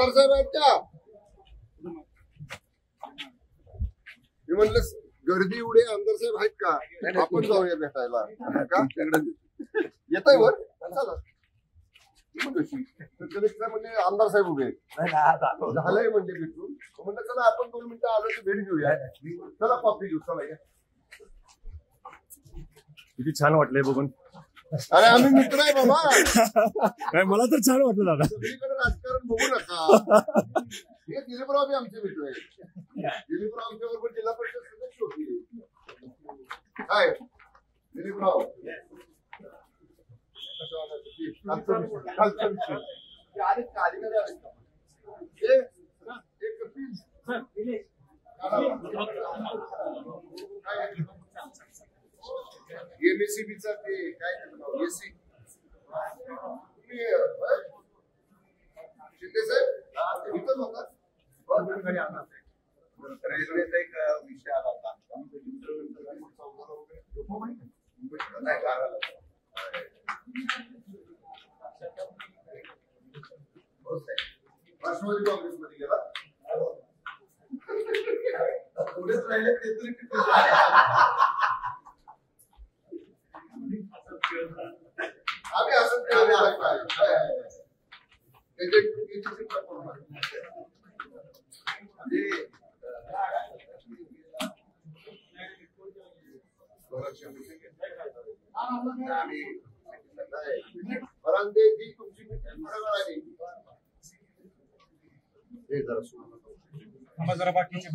आमदार साहेब आहेत का? मी म्हणलं गर्दी एवढी आमदार साहेब आहेत का? आपण जाऊया भेटायला का? येत आहे वर कलेक्टर म्हणजे आमदार साहेब उभे झालंय म्हणजे भेटून म्हणलं चला आपण 2 मिनिटं आलो तर भेट घेऊया. चला कॉफी घेऊ. चला या. किती छान वाटलंय बघून. अरे आम्ही मित्र आहे बाबा. काय मला तर छान वाटलं दादा. सगळीकडे राजकारण बघू नका. हे दिलीपराव बी आमचे मित्र आहे. दिलीपराव आमच्या बरोबर जिल्हा परिषद सदस्य होती. काय दिलीपराव एमएससीबीचा ते काय एसी शिंदे साहेब इथंच होता. रेल्वेचा एक विषय आला होता. राष्ट्रवादी काँग्रेसमध्ये गेला. पुढेच राहिले ते तरी आम्ही असं तुमची जरा बाकीचे